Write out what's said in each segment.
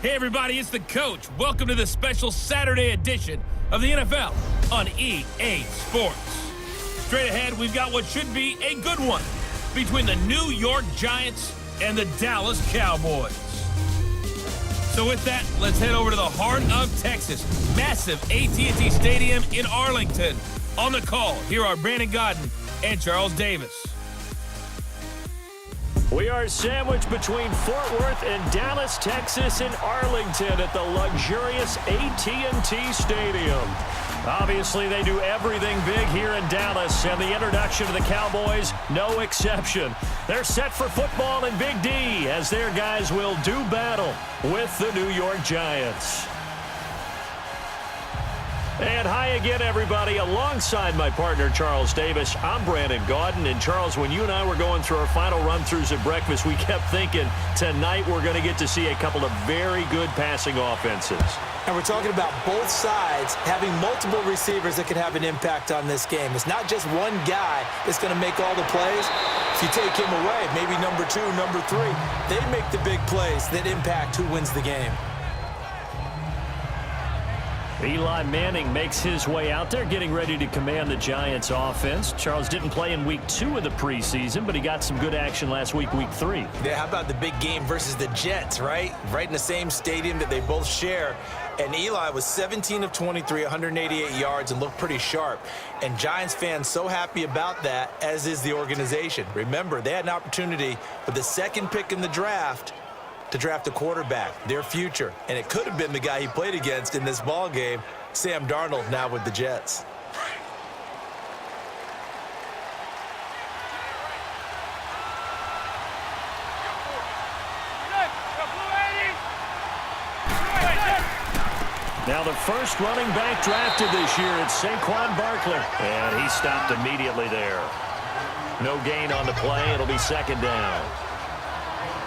Hey everybody, it's the coach. Welcome to the special Saturday edition of the NFL on EA Sports. Straight ahead, we've got what should be a good one between the New York Giants and the Dallas Cowboys. So with that, let's head over to the heart of Texas. Massive AT&T Stadium in Arlington. On the call, here are Brandon Godden and Charles Davis. We are sandwiched between Fort Worth and Dallas, Texas, in Arlington at the luxurious AT&T Stadium. Obviously, they do everything big here in Dallas, and the introduction to the Cowboys, no exception. They're set for football in Big D as their guys will do battle with the New York Giants. And hi again, everybody. Alongside my partner, Charles Davis, I'm Brandon Godden. And, Charles, when you and I were going through our final run-throughs at breakfast, we kept thinking tonight we're going to get to see a couple of very good passing offenses. And we're talking about both sides having multiple receivers that can have an impact on this game. It's not just one guy that's going to make all the plays. If you take him away, maybe number 2, number 3, they make the big plays that impact who wins the game. Eli Manning makes his way out there, getting ready to command the Giants offense. Charles didn't play in week 2 of the preseason, but he got some good action last week, week 3. Yeah, how about the big game versus the Jets, right? Right in the same stadium that they both share. And Eli was 17 of 23, 188 yards, and looked pretty sharp. And Giants fans so happy about that, as is the organization. Remember, they had an opportunity with the second pick in the draft to draft a quarterback, their future. And it could have been the guy he played against in this ball game, Sam Darnold, now with the Jets. Now the first running back drafted this year, it's Saquon Barkley. And he stopped immediately there. No gain on the play. It'll be second down.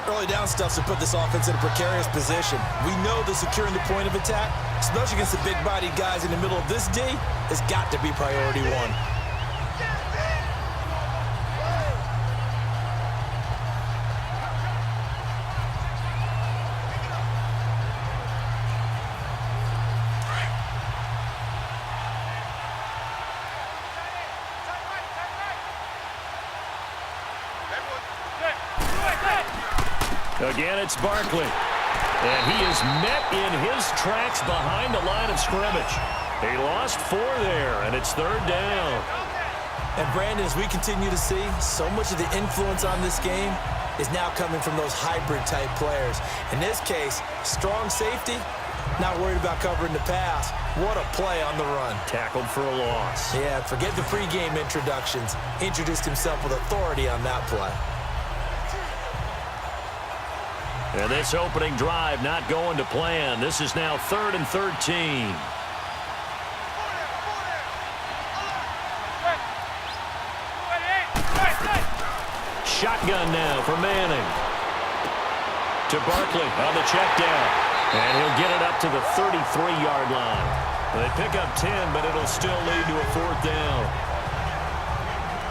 Early down stuff to put this offense in a precarious position. We know that securing the point of attack, especially against the big-bodied guys in the middle of this D, has got to be priority one. Again, it's Barkley. And he is met in his tracks behind the line of scrimmage. He lost 4 there, and it's third down. And, Brandon, as we continue to see, so much of the influence on this game is now coming from those hybrid-type players. In this case, strong safety, not worried about covering the pass. What a play on the run. Tackled for a loss. Yeah, forget the pregame introductions. Introduced himself with authority on that play. And this opening drive not going to plan. This is now 3rd and 13. Shotgun now for Manning. To Barkley on the check down. And he'll get it up to the 33-yard line. They pick up 10, but it'll still lead to a 4th down.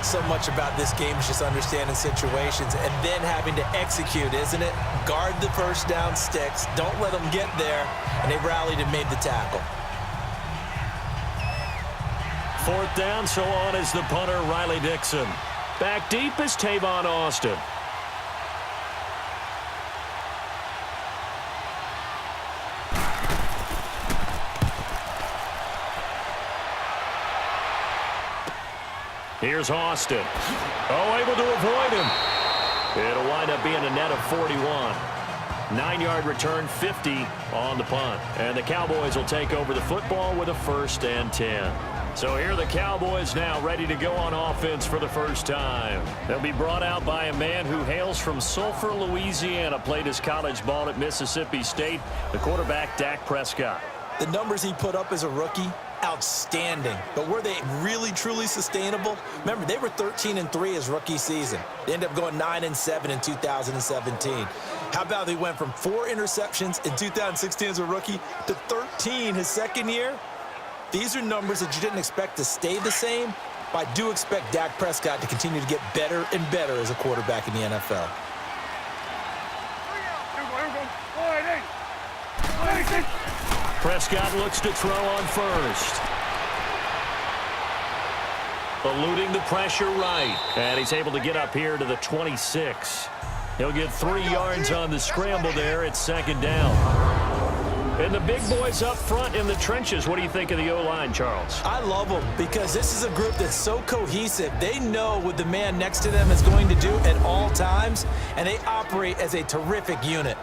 So much about this game is just understanding situations and then having to execute, isn't it? Guard the first down sticks. Don't let them get there. And they rallied and made the tackle. 4th down, so on is the punter, Riley Dixon. Back deep is Tavon Austin. Here's Austin. Oh, able to avoid him. It'll wind up being a net of 41. 9-yard return, 50 on the punt. And the Cowboys will take over the football with a 1st and 10. So here are the Cowboys now ready to go on offense for the first time. They'll be brought out by a man who hails from Sulphur, Louisiana, played his college ball at Mississippi State, the quarterback Dak Prescott. The numbers he put up as a rookie, outstanding. But were they really, truly sustainable? Remember, they were 13-3 his rookie season. They ended up going 9-7 in 2017. How about they went from 4 interceptions in 2016 as a rookie to 13 his second year? These are numbers that you didn't expect to stay the same, but I do expect Dak Prescott to continue to get better and better as a quarterback in the NFL. Prescott looks to throw on first. Eluding the pressure right. And he's able to get up here to the 26. He'll get 3 yards on the scramble there. It's second down. And the big boys up front in the trenches. What do you think of the O-line, Charles? I love them because this is a group that's so cohesive. They know what the man next to them is going to do at all times, and they operate as a terrific unit.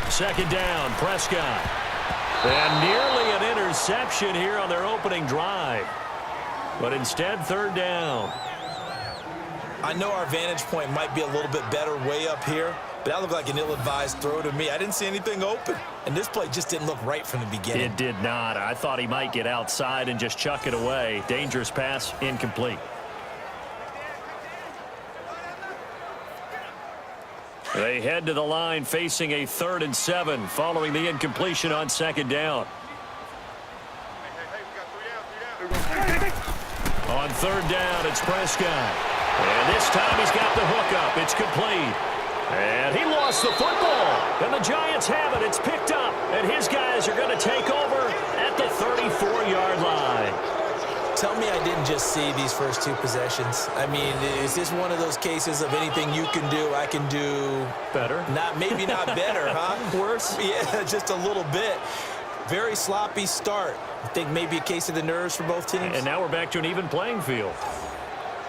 Second down, Prescott. And nearly an interception here on their opening drive. But instead, third down. I know our vantage point might be a little bit better way up here, but that looked like an ill-advised throw to me. I didn't see anything open, and this play just didn't look right from the beginning. It did not. I thought he might get outside and just chuck it away. Dangerous pass, incomplete. They head to the line facing a 3rd and 7 following the incompletion on second down. On third down, it's Prescott. And this time he's got the hook up. It's complete. And he lost the football. And the Giants have it. It's picked up. And his guys are going to take over at the 34-yard line. Tell me I didn't just see these first 2 possessions. I mean, is this one of those cases of anything you can do, I can do better? Maybe not better, huh? Worse? Yeah, just a little bit. Very sloppy start. I think maybe a case of the nerves for both teams. And now we're back to an even playing field.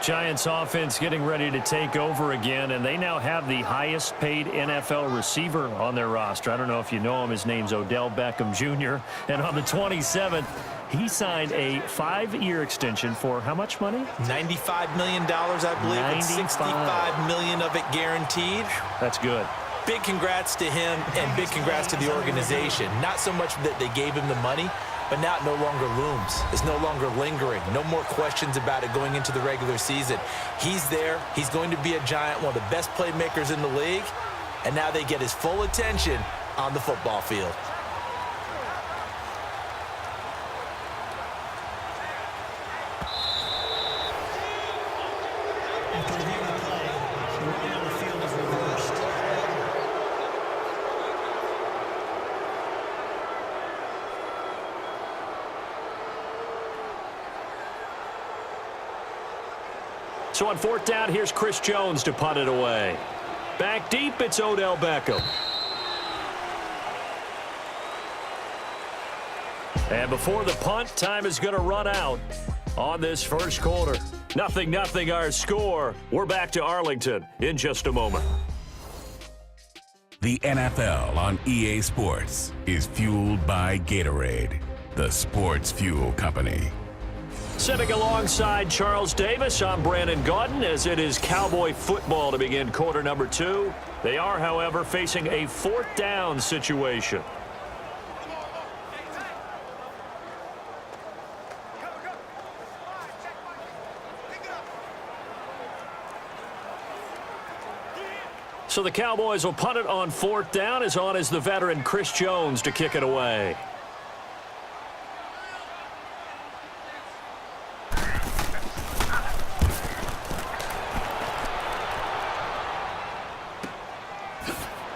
Giants offense getting ready to take over again, and they now have the highest paid NFL receiver on their roster. I don't know if you know him. His name's Odell Beckham Jr. And on the 27th, he signed a 5-year extension for how much money? $95 million, I believe, and $65 million of it guaranteed. That's good. Big congrats to him and big congrats to the organization. Not so much that they gave him the money, but now it no longer looms. It's no longer lingering. No more questions about it going into the regular season. He's there. He's going to be a Giant, one of the best playmakers in the league, and now they get his full attention on the football field. So on 4th down, here's Chris Jones to punt it away. Back deep, it's Odell Beckham. And before the punt, time is going to run out on this first quarter. 0-0 our score. We're back to Arlington in just a moment. The NFL on EA Sports is fueled by Gatorade, the sports fuel company. Sitting alongside Charles Davis, I'm Brandon Gaudin, as it is Cowboy football to begin quarter number 2. They are, however, facing a 4th down situation. So the Cowboys will punt it on 4th down, as on is the veteran Chris Jones to kick it away.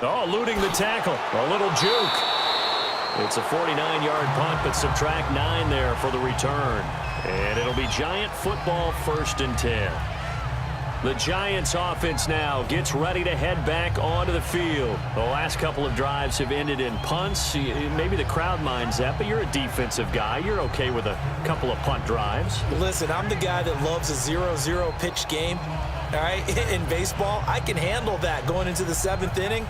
Oh, eluding the tackle. A little juke. It's a 49-yard punt, but subtract 9 there for the return. And it'll be Giant football 1st and 10. The Giants offense now gets ready to head back onto the field. The last couple of drives have ended in punts. Maybe the crowd minds that, but you're a defensive guy. You're okay with a couple of punt drives. Listen, I'm the guy that loves a 0-0 pitch game. All right, in baseball, I can handle that going into the 7th inning.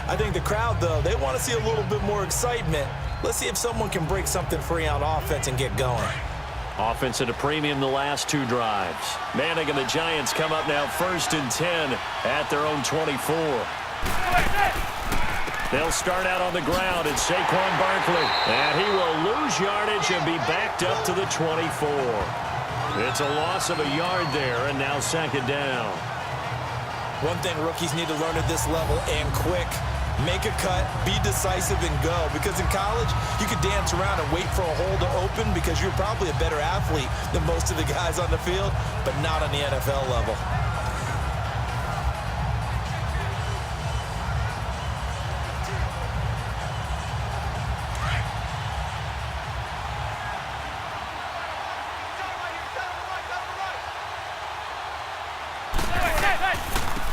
I think the crowd, though, they want to see a little bit more excitement. Let's see if someone can break something free on offense and get going. Offense at a premium the last 2 drives. Manning and the Giants come up now 1st and 10 at their own 24. They'll start out on the ground. It's Saquon Barkley. And he will lose yardage and be backed up to the 24. It's a loss of a yard there, and now 2nd down. One thing rookies need to learn at this level and quick, make a cut, be decisive, and go. Because in college, you could dance around and wait for a hole to open because you're probably a better athlete than most of the guys on the field, but not on the NFL level.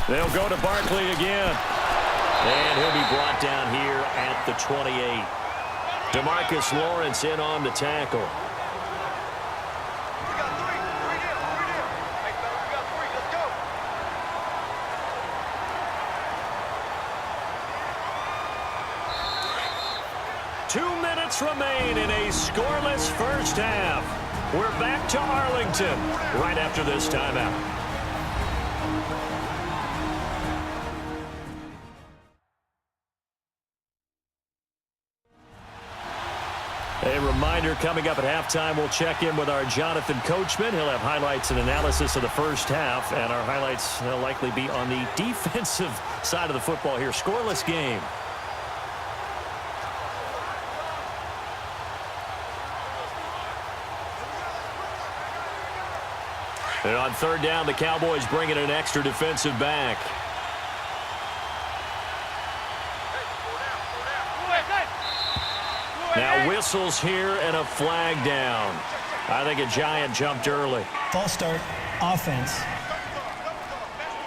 They'll go to Barkley again. And he'll be brought down here at the 28. DeMarcus Lawrence in on the tackle. We got three. Three down. Hey, fellas, we got three. Let's go. Two minutes remain in a scoreless first half. We're back to Arlington right after this timeout. A reminder, coming up at halftime, we'll check in with our Jonathan Coachman. He'll have highlights and analysis of the first half, and our highlights will likely be on the defensive side of the football here. Scoreless game. And on third down, the Cowboys bring in an extra defensive back. Now whistles here and a flag down. I think a Giant jumped early. False start, offense.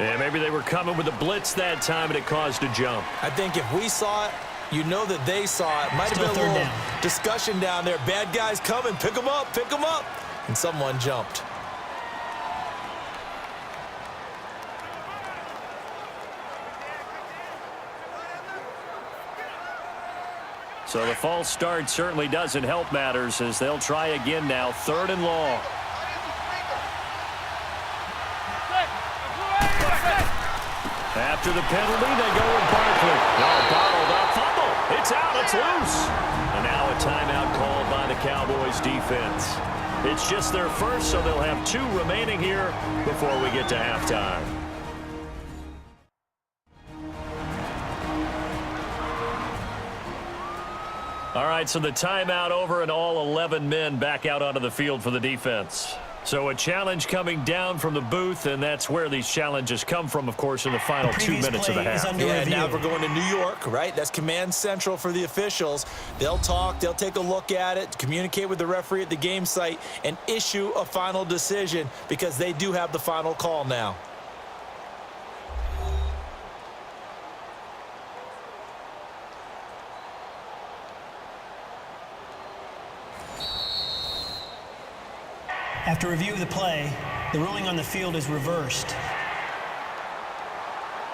Yeah, maybe they were coming with a blitz that time and it caused a jump. I think if we saw it, you know that they saw it. Might have been a little discussion down there. Bad guys coming. Pick them up. Pick them up. And someone jumped. So the false start certainly doesn't help matters as they'll try again now. Third and long. After the penalty, they go with Barkley. No, bottled up. Fumble. It's out. It's loose. And now a timeout called by the Cowboys defense. It's just their first, so they'll have two remaining here before we get to halftime. All right, so the timeout over and all 11 men back out onto the field for the defense. So a challenge coming down from the booth, and that's where these challenges come from, of course, in the final 2 minutes of the half. Yeah, now we're going to New York, right? That's command central for the officials. They'll talk, they'll take a look at it, communicate with the referee at the game site, and issue a final decision because they do have the final call now. After review of the play, the ruling on the field is reversed.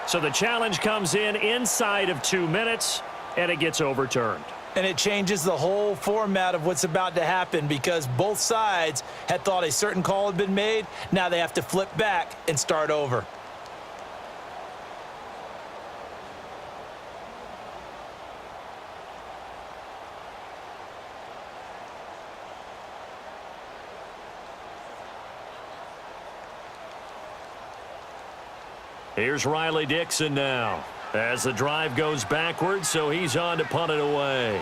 So the challenge comes in inside of 2 minutes, and it gets overturned. And it changes the whole format of what's about to happen because both sides had thought a certain call had been made. Now they have to flip back and start over. Here's Riley Dixon now as the drive goes backwards, so he's on to punt it away.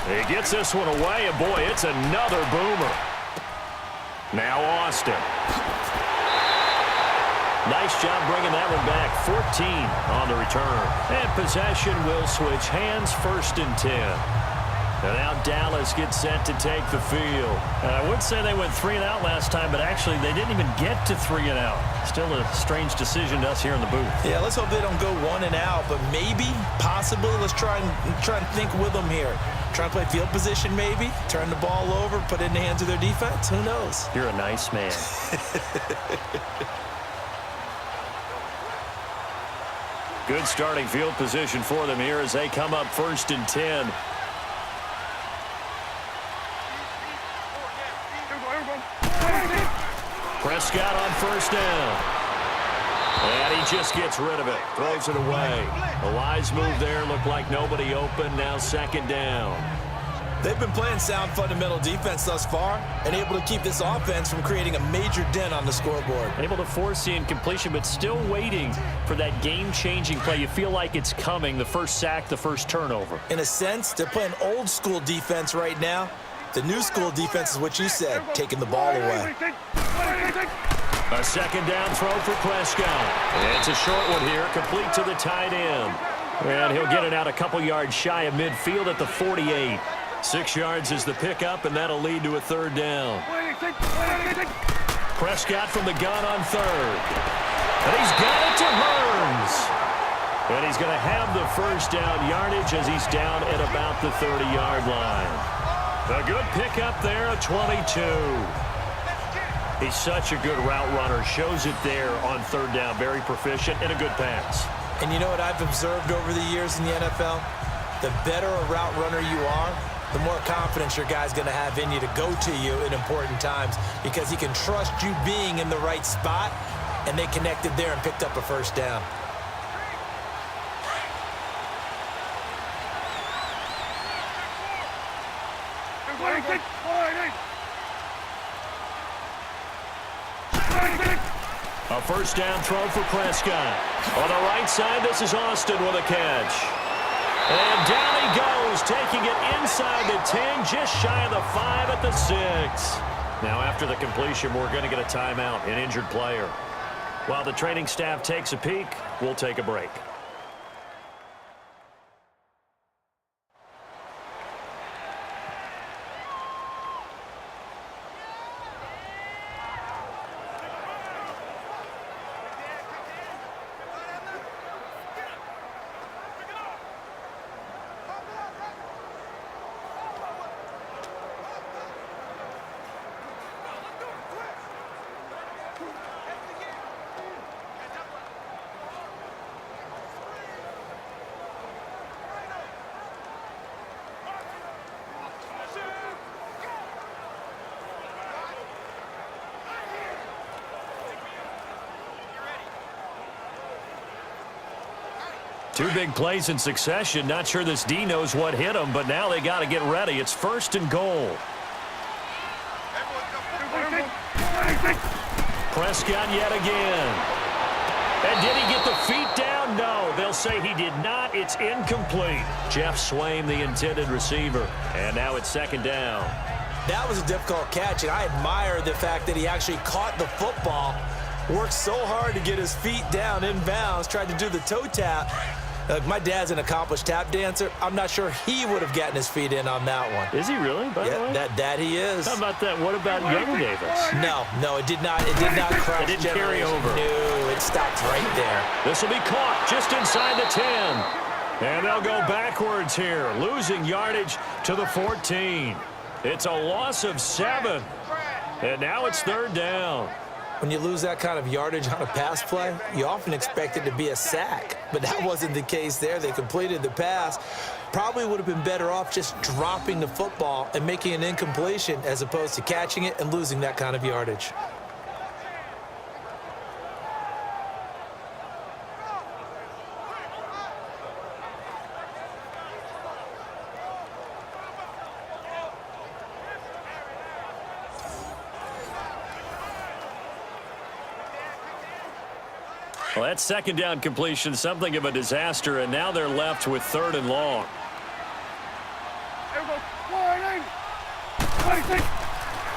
He gets this one away, and boy, it's another boomer. Now Austin. Nice job bringing that one back. 14 on the return. And possession will switch hands, 1st and 10. And now Dallas gets set to take the field. And I would say they went 3 and out last time, but actually they didn't even get to 3 and out. Still a strange decision to us here in the booth. Yeah, let's hope they don't go 1 and out, but maybe, possibly, let's try and think with them here. Try and play field position maybe, turn the ball over, put it in the hands of their defense. Who knows? You're a nice man. Good starting field position for them here as they come up 1st and 10. Prescott on 1st down. And he just gets rid of it. Throws it away. A wise move there. Looked like nobody open. Now 2nd down. They've been playing sound fundamental defense thus far and able to keep this offense from creating a major dent on the scoreboard. Able to force the incompletion, but still waiting for that game-changing play. You feel like it's coming, the first sack, the first turnover. In a sense, they're playing old-school defense right now. The new school defense is what you said, taking the ball away. A second down throw for Prescott. It's a short one here, complete to the tight end. And he'll get it out a couple yards shy of midfield at the 48. 6 yards is the pickup, and that'll lead to a third down. Prescott from the gun on third. And he's got it to Burns. And he's going to have the first down yardage as he's down at about the 30-yard line. A good pickup there, a 22. He's such a good route runner. Shows it there on third down. Very proficient and a good pass. And you know what I've observed over the years in the NFL? The better a route runner you are, the more confidence your guy's going to have in you to go to you in important times because he can trust you being in the right spot, and they connected there and picked up a first down. A first down throw for Prescott. On the right side, this is Austin with a catch. And down he goes, taking it inside the 10, just shy of the 5 at the 6. Now after the completion, we're going to get a timeout, an injured player. While the training staff takes a peek, we'll take a break. Two big plays in succession. Not sure this D knows what hit him, but now they got to get ready. It's first and goal. Prescott yet again. And did he get the feet down? No, they'll say he did not. It's incomplete. Jeff Swaim, the intended receiver. And now it's second down. That was a difficult catch, and I admire the fact that he actually caught the football, worked so hard to get his feet down inbounds, tried to do the toe tap. My dad's an accomplished tap dancer. I'm not sure he would have gotten his feet in on that one. Is he really? By the way? That he is. How about that? What about Young Davis? No, it did not. It did not cross. It didn't carry over. No, it stopped right there. This will be caught just inside the 10. And they'll go backwards here, losing yardage to the 14. It's a loss of 7. And now it's third down. When you lose that kind of yardage on a pass play, you often expect it to be a sack. But that wasn't the case there. They completed the pass. Probably would have been better off just dropping the football and making an incompletion as opposed to catching it and losing that kind of yardage. Well, that second down completion, something of a disaster, and now they're left with third and long.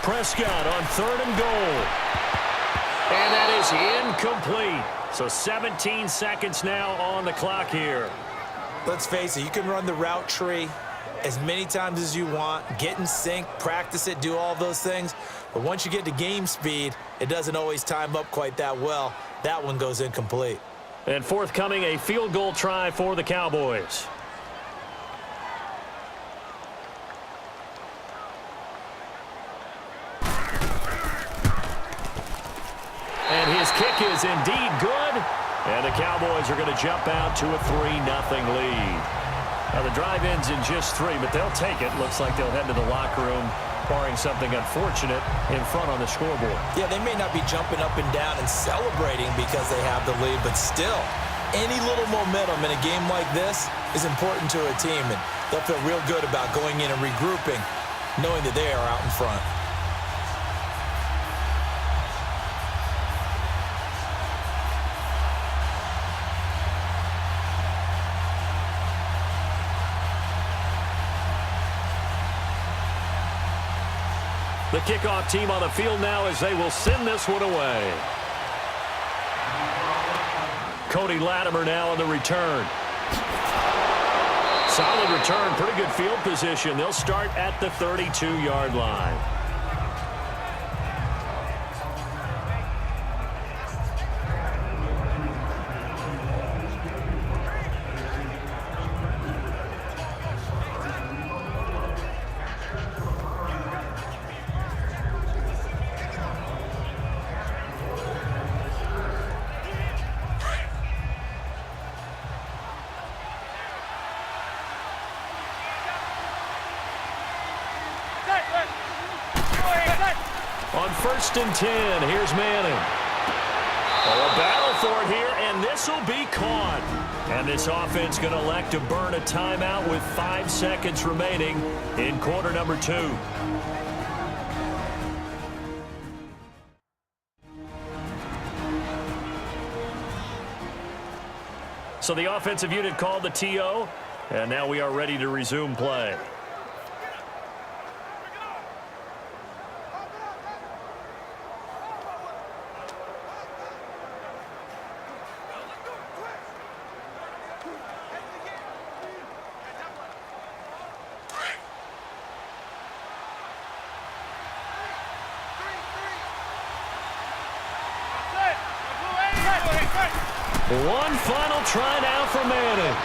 Prescott on third and goal. And that is incomplete. So 17 seconds now on the clock here. Let's face it, you can run the route tree as many times as you want, get in sync, practice it, do all those things. But once you get to game speed, it doesn't always time up quite that well. That one goes incomplete. And forthcoming, a field goal try for the Cowboys. And his kick is indeed good. And the Cowboys are going to jump out to a 3-0 lead. Now the drive ends in just 3, but they'll take it. Looks like they'll head to the locker room, barring something unfortunate in front on the scoreboard. Yeah, they may not be jumping up and down and celebrating because they have the lead, but still, Any little momentum in a game like this is important to a team, and they'll feel real good about going in and regrouping, knowing that they are out in front. The kickoff team on the field now as they will send this one away. Cody Latimer now on the return. Solid return, pretty good field position. They'll start at the 32-yard line. On 1st and 10, here's Manning. Oh, a battle for it here, and this will be caught. And this offense going to elect to burn a timeout with 5 seconds remaining in quarter number 2. So the offensive unit called the TO, and now we are ready to resume play. One final try now for Manning.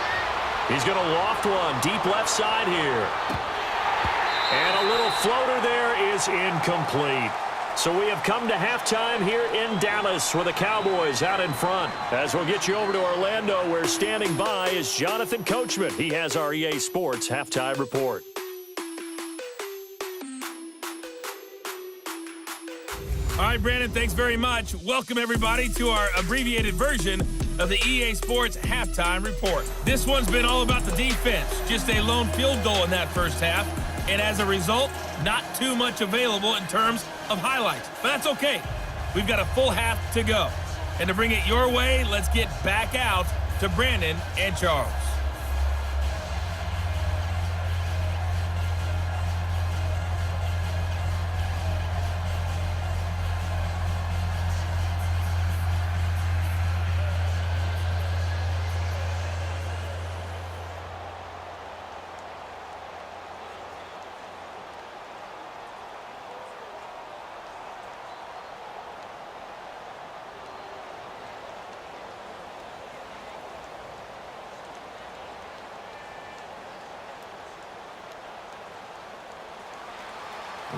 He's going to loft one deep left side here. And a little floater there is incomplete. So we have come to halftime here in Dallas with the Cowboys out in front. As we'll get you over to Orlando, where standing by is Jonathan Coachman. He has our EA Sports halftime report. All right, Brandon, thanks very much. Welcome, everybody, to our abbreviated version of the EA Sports Halftime Report. This one's been all about the defense. Just a lone field goal in that first half. And as a result, not too much available in terms of highlights. But that's okay. We've got a full half to go. And to bring it your way, let's get back out to Brandon and Charles.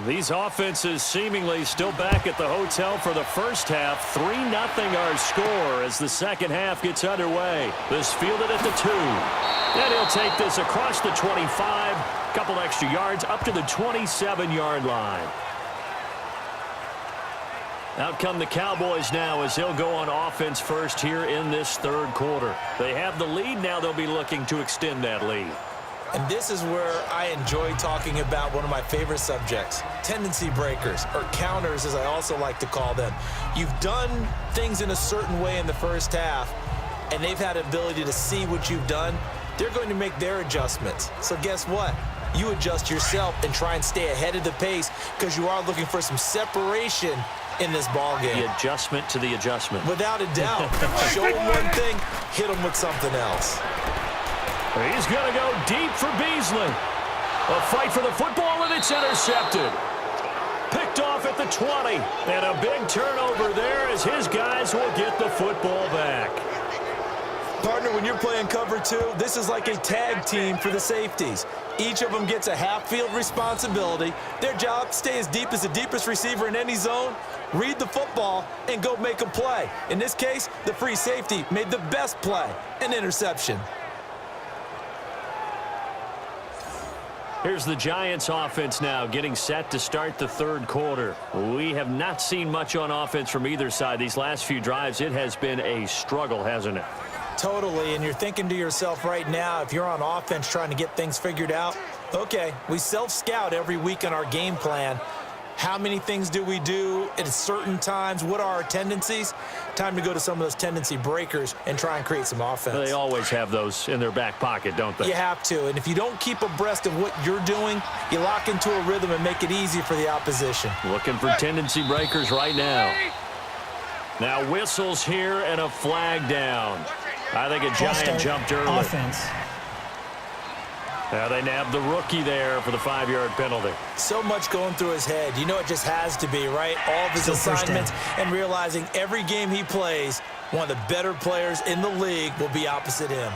These offenses seemingly still back at the hotel for the first half. 3-0 our score as the second half gets underway. This fielded at the 2. And he'll take this across the 25. Couple extra yards up to the 27-yard line. Out come the Cowboys now as they'll go on offense first here in this third quarter. They have the lead. Now they'll be looking to extend that lead. And this is where I enjoy talking about one of my favorite subjects, tendency breakers, or counters as I also like to call them. You've done things in a certain way in the first half, and they've had the ability to see what you've done. They're going to make their adjustments. So guess what? You adjust yourself and try and stay ahead of the pace because you are looking for some separation in this ball game. The adjustment to the adjustment. Without a doubt. Show them one thing, hit them with something else. He's going to go deep for Beasley. A fight for the football, and it's intercepted. Picked off at the 20. And a big turnover there as his guys will get the football back. Partner, when you're playing cover 2, this is like a tag team for the safeties. Each of them gets a half-field responsibility. Their job, stay as deep as the deepest receiver in any zone, read the football, and go make a play. In this case, the free safety made the best play, an interception. Here's the Giants offense now getting set to start the third quarter. We have not seen much on offense from either side. These last few drives, it has been a struggle, hasn't it? Totally, and you're thinking to yourself right now, if you're on offense trying to get things figured out, okay, we self-scout every week on our game plan. How many things do we do at certain times? What are our tendencies? Time to go to some of those tendency breakers and try and create some offense. They always have those in their back pocket, don't they? You have to, and if you don't keep abreast of what you're doing, you lock into a rhythm and make it easy for the opposition. Looking for tendency breakers right now. Now whistles here and a flag down. I think a Giant jumped early. Offense. Now they nabbed the rookie there for the 5-yard penalty. So much going through his head. You know it just has to be, right? All of his assignments and realizing every game he plays, one of the better players in the league will be opposite him.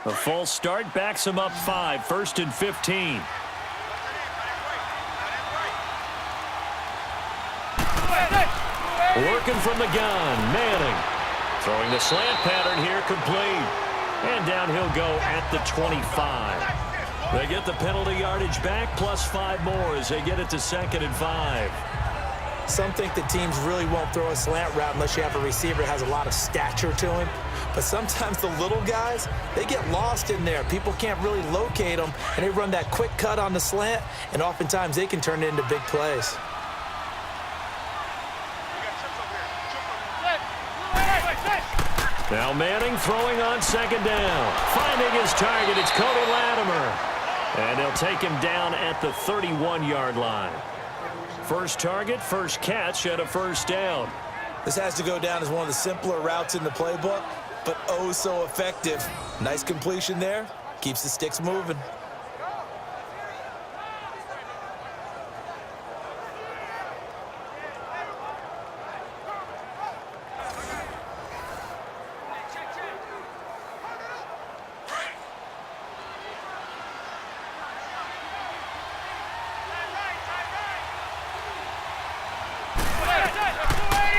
A false start backs him up 5, 1st and 15. Working from the gun, Manning. Throwing the slant pattern here, complete. And down he'll go at the 25. They get the penalty yardage back, plus 5 more as they get it to 2nd and 5. Some think that teams really won't throw a slant route unless you have a receiver that has a lot of stature to him. But sometimes the little guys, they get lost in there. People can't really locate them, and they run that quick cut on the slant, and oftentimes they can turn it into big plays. Now Manning throwing on 2nd down. Finding his target, it's Cody Latimer. And they'll take him down at the 31-yard line. First target, first catch at a 1st down. This has to go down as one of the simpler routes in the playbook, but oh so effective. Nice completion there. Keeps the sticks moving.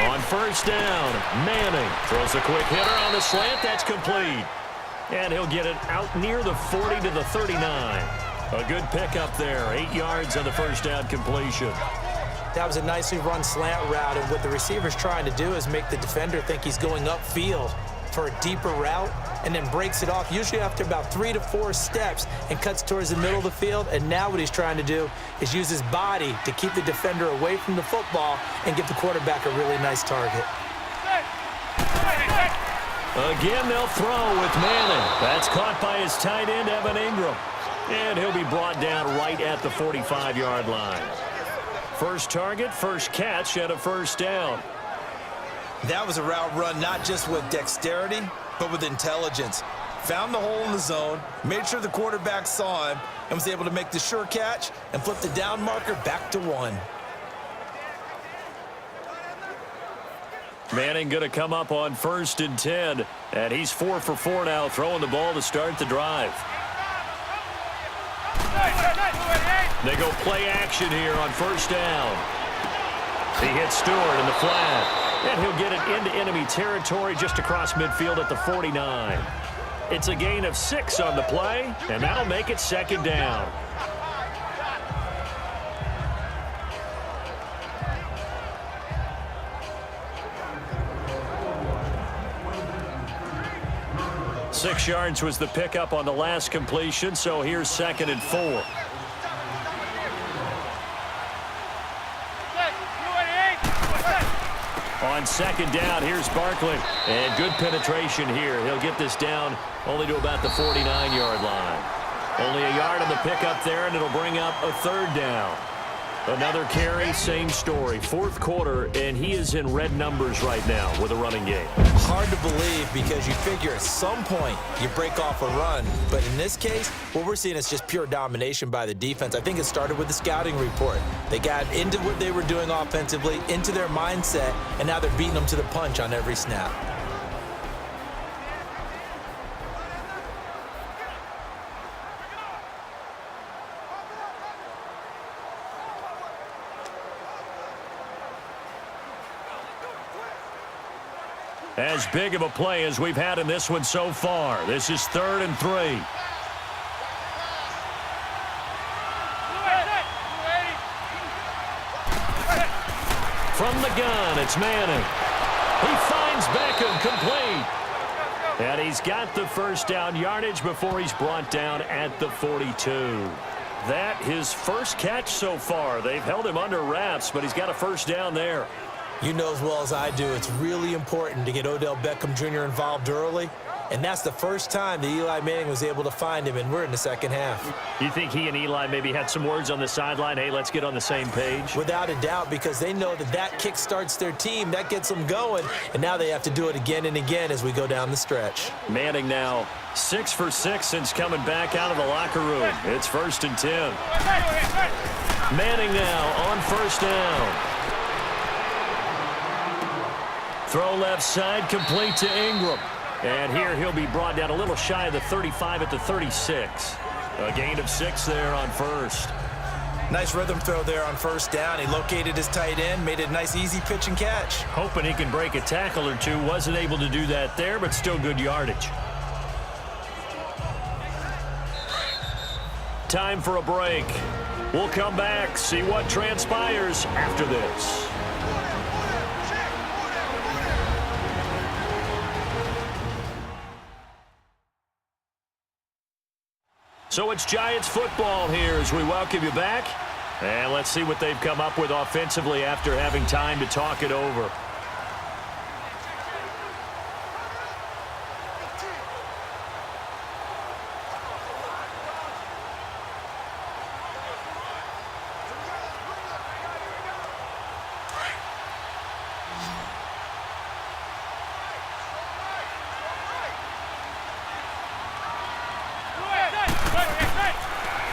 On 1st down, Manning throws a quick hitter on the slant. That's complete. And he'll get it out near the 40 to the 39. A good pickup there. 8 yards on the 1st down completion. That was a nicely run slant route, and what the receiver's trying to do is make the defender think he's going upfield for a deeper route, and then breaks it off, usually after about 3 to 4 steps, and cuts towards the middle of the field. And now what he's trying to do is use his body to keep the defender away from the football and give the quarterback a really nice target. Again, they'll throw with Manning. That's caught by his tight end, Evan Ingram. And he'll be brought down right at the 45-yard line. First target, first catch at a 1st down. That was a route run not just with dexterity, but with intelligence. Found the hole in the zone, made sure the quarterback saw him, and was able to make the sure catch and flip the down marker back to 1. Manning going to come up on 1st and 10, and he's 4 for 4 now, throwing the ball to start the drive. They go play action here on 1st down. He hits Stewart in the flat. And he'll get it into enemy territory just across midfield at the 49. It's a gain of 6 on the play, and that'll make it 2nd down. Six yards was the pickup on the last completion, so here's 2nd and 4. On 2nd down, here's Barkley. And good penetration here. He'll get this down only to about the 49-yard line. Only a yard on the pickup there, and it'll bring up a 3rd down. Another carry, same story. 4th quarter, and he is in red numbers right now with a running game. Hard to believe, because you figure at some point you break off a run. But in this case, what we're seeing is just pure domination by the defense. I think it started with the scouting report. They got into what they were doing offensively, into their mindset, and now they're beating them to the punch on every snap. As big of a play as we've had in this one so far. This is 3rd and 3. from the gun. It's Manning. He finds Beckham, complete. And he's got the first down yardage before he's brought down at the 42. That his first catch so far. They've held him under wraps, but he's got a first down there. You know as well as I do, it's really important to get Odell Beckham Jr. involved early. And that's the first time that Eli Manning was able to find him, and we're in the second half. You think he and Eli maybe had some words on the sideline? Hey, let's get on the same page? Without a doubt, because they know that that kick starts their team. That gets them going, and now they have to do it again and again as we go down the stretch. Manning now 6 for 6 since coming back out of the locker room. It's 1st and 10. Manning now on first down. Throw left side, complete to Ingram. And here he'll be brought down a little shy of the 35 at the 36. A gain of 6 there on first. Nice rhythm throw there on first down. He located his tight end, made it a nice easy pitch and catch. Hoping he can break a tackle or two. Wasn't able to do that there, but still good yardage. Time for a break. We'll come back, see what transpires after this. So it's Giants football here as we welcome you back. And let's see what they've come up with offensively after having time to talk it over.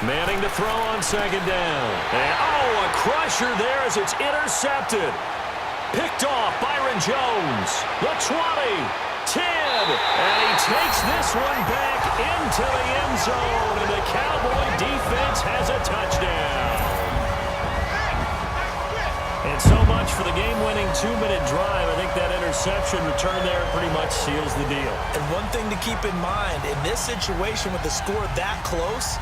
Manning to throw on second down. And, a crusher there as it's intercepted. Picked off Byron Jones. The 20, 10, and he takes this one back into the end zone, and the Cowboy defense has a touchdown. And so much for the game-winning 2-minute drive. I think that interception return there pretty much seals the deal. And one thing to keep in mind, in this situation with the score that close,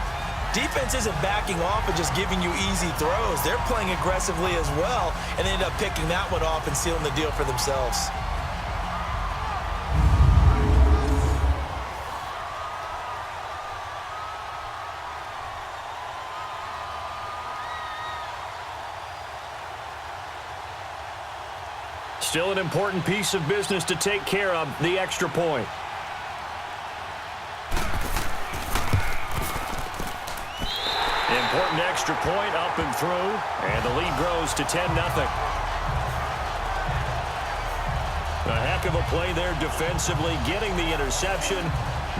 defense isn't backing off and just giving you easy throws. They're playing aggressively as well, and they end up picking that one off and sealing the deal for themselves. Still an important piece of business to take care of, the extra point. Important extra point up and through, and the lead grows to 10-0. A heck of a play there defensively, getting the interception,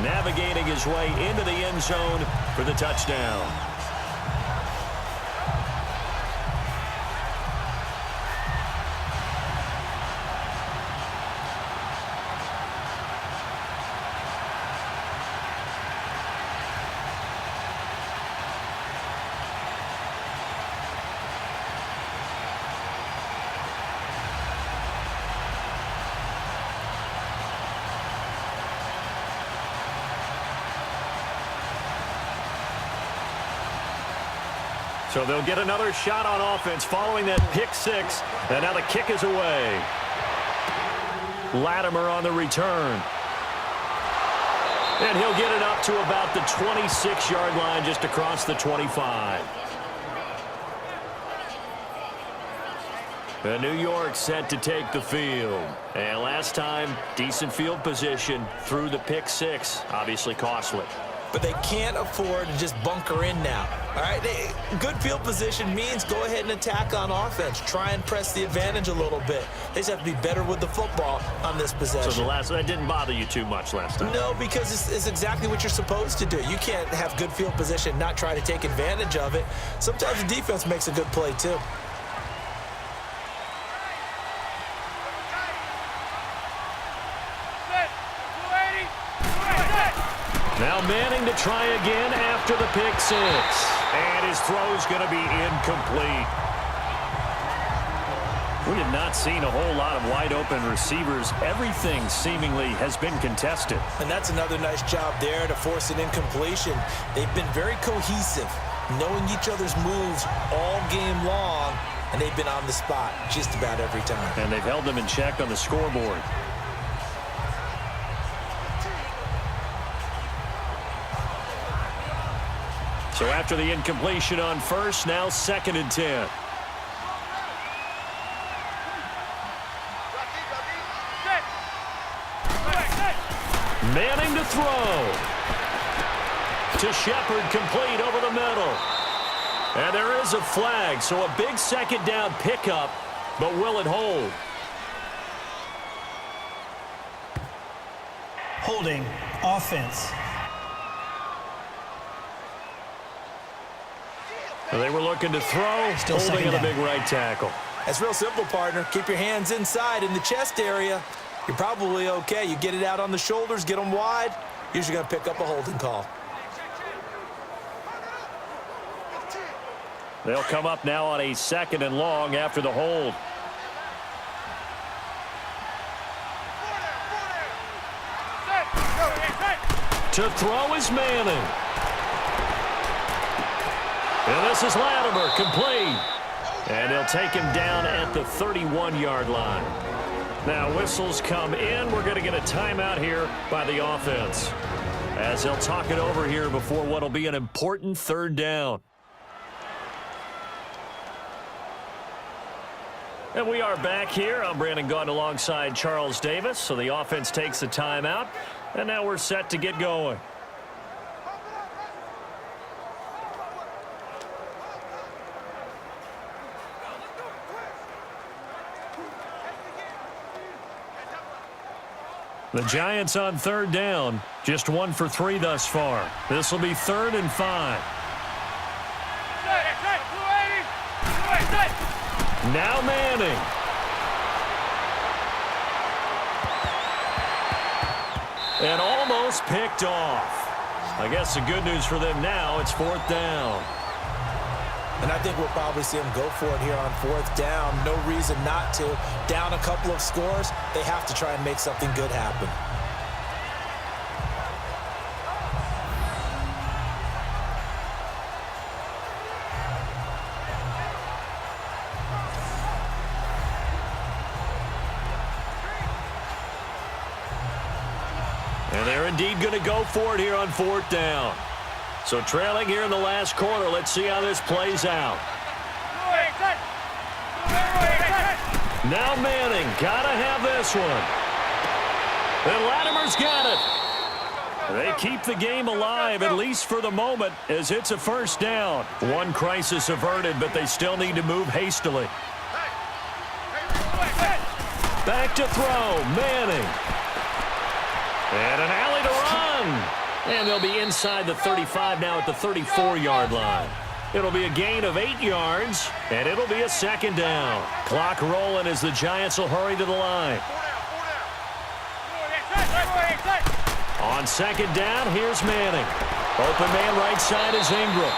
navigating his way into the end zone for the touchdown. So they'll get another shot on offense following that pick six. And now the kick is away. Latimer on the return. And he'll get it up to about the 26-yard line, just across the 25. And New York set to take the field. And last time, decent field position through the pick six. Obviously costly. But they can't afford to just bunker in now. All right, good field position means go ahead and attack on offense. Try and press the advantage a little bit. They just have to be better with the football on this possession. So that didn't bother you too much last time? No, because it's exactly what you're supposed to do. You can't have good field position and not try to take advantage of it. Sometimes the defense makes a good play too. Now Manning to try again after the pick six. And his throw's going to be incomplete. We have not seen a whole lot of wide-open receivers. Everything seemingly has been contested. And that's another nice job there to force an incompletion. They've been very cohesive, knowing each other's moves all game long, and they've been on the spot just about every time. And they've held them in check on the scoreboard. So after the incompletion on first, now 2nd and 10. Manning to throw. To Shepard, complete over the middle. And there is a flag, so a big 2nd down pickup, but will it hold? Holding. Offense. They were looking to throw, Still holding second on a down. big right tackle. That's real simple, partner. Keep your hands inside in the chest area. You're probably okay. You get it out on the shoulders, get them wide. Usually going to pick up a holding call. They'll come up now on a 2nd and long after the hold. To throw is Manning. And this is Latimer, complete. And he'll take him down at the 31-yard line. Now whistles come in. We're going to get a timeout here by the offense, as they'll talk it over here before what will be an important 3rd down. And we are back here. I'm Brandon Gaudin alongside Charles Davis. So the offense takes a timeout, and now we're set to get going. The Giants on 3rd down, just 1 for 3 thus far. This will be 3rd and 5. Now Manning. And almost picked off. I guess the good news for them now, it's 4th down. And I think we'll probably see them go for it here on 4th down. No reason not to. Down a couple of scores, they have to try and make something good happen. And they're indeed going to go for it here on 4th down. So trailing here in the last quarter, let's see how this plays out. Now Manning, gotta have this one. And Latimer's got it. They keep the game alive, at least for the moment, as it's a 1st down. One crisis averted, but they still need to move hastily. Back to throw, Manning. And an alley to run. And they'll be inside the 35 now at the 34-yard line. It'll be a gain of 8 yards, and it'll be a 2nd down. Clock rolling as the Giants will hurry to the line. On 2nd down, here's Manning. Open man right side is Ingram.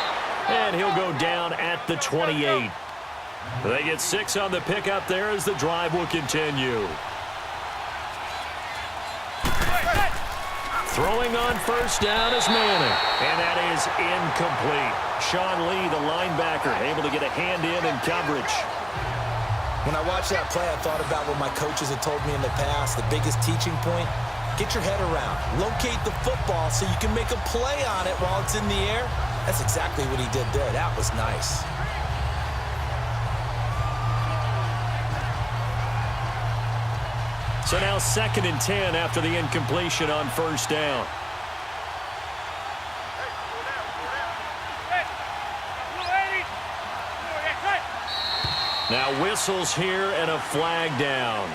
And he'll go down at the 28. They get 6 on the pickup there as the drive will continue. Throwing on 1st down is Manning. And that is incomplete. Sean Lee, the linebacker, able to get a hand in coverage. When I watched that play, I thought about what my coaches had told me in the past. The biggest teaching point, get your head around. Locate the football so you can make a play on it while it's in the air. That's exactly what he did there. That was nice. So now 2nd and 10 after the incompletion on 1st down. Now whistles here and a flag down.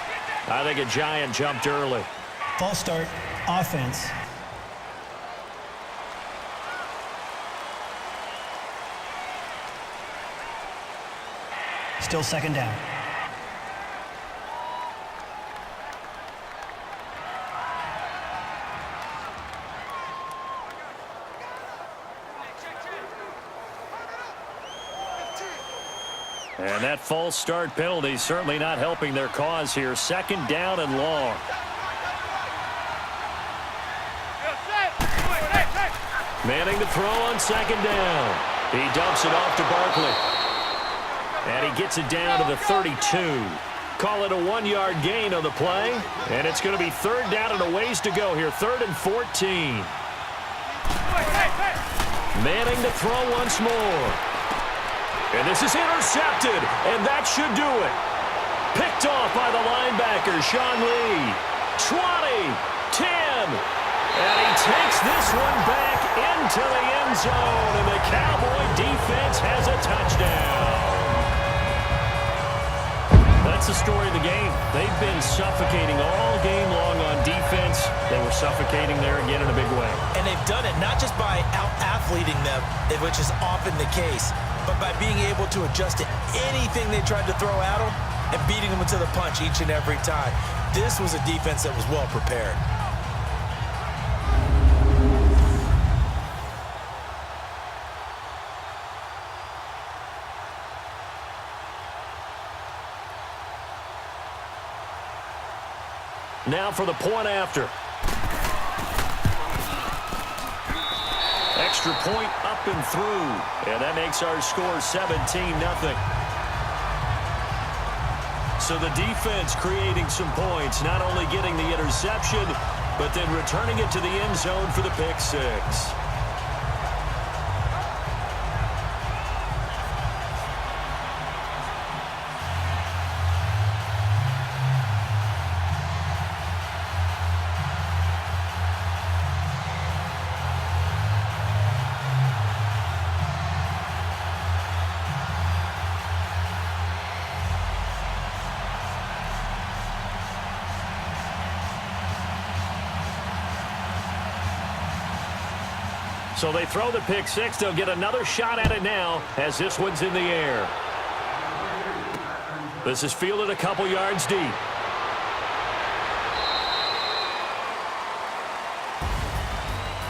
I think a Giant jumped early. False start. Offense. Still 2nd down. And that false start penalty certainly not helping their cause here. 2nd down and long. Manning to throw on 2nd down. He dumps it off to Barkley. And he gets it down to the 32. Call it a 1-yard gain on the play. And it's going to be third down and a ways to go here. 3rd and 14. Manning to throw once more. And this is intercepted. And that should do it. Picked off by the linebacker, Sean Lee. 20, 10. And he takes this one back into the end zone. And the Cowboy defense has a touchdown. That's the story of the game. They've been suffocating all game long on defense. They were suffocating there again in a big way. And they've done it not just by out-athleting them, which is often the case, but by being able to adjust to anything they tried to throw at them and beating them into the punch each and every time. This was a defense that was well prepared. Now for the point after. Extra point up and through. And that makes our score 17-0. So the defense creating some points, not only getting the interception, but then returning it to the end zone for the pick six. So they throw the pick six. They'll get another shot at it now as this one's in the air. This is fielded a couple yards deep.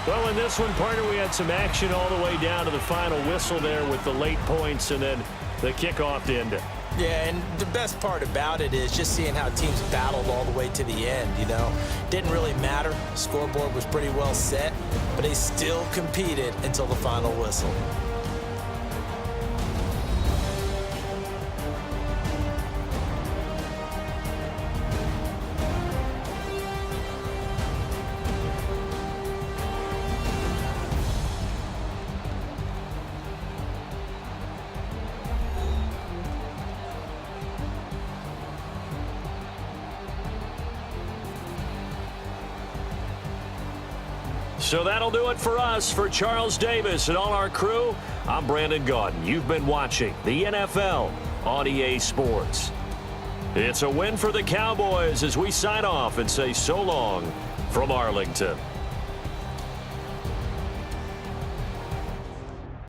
Well, in this one, partner, we had some action all the way down to the final whistle there with the late points and then the kickoff to end it. Yeah, and the best part about it is just seeing how teams battled all the way to the end, you know. Didn't really matter. Scoreboard was pretty well set, but they still competed until the final whistle. So that'll do it for us. For Charles Davis and all our crew, I'm Brandon Gaudin. You've been watching the NFL on EA Sports. It's a win for the Cowboys as we sign off and say so long from Arlington.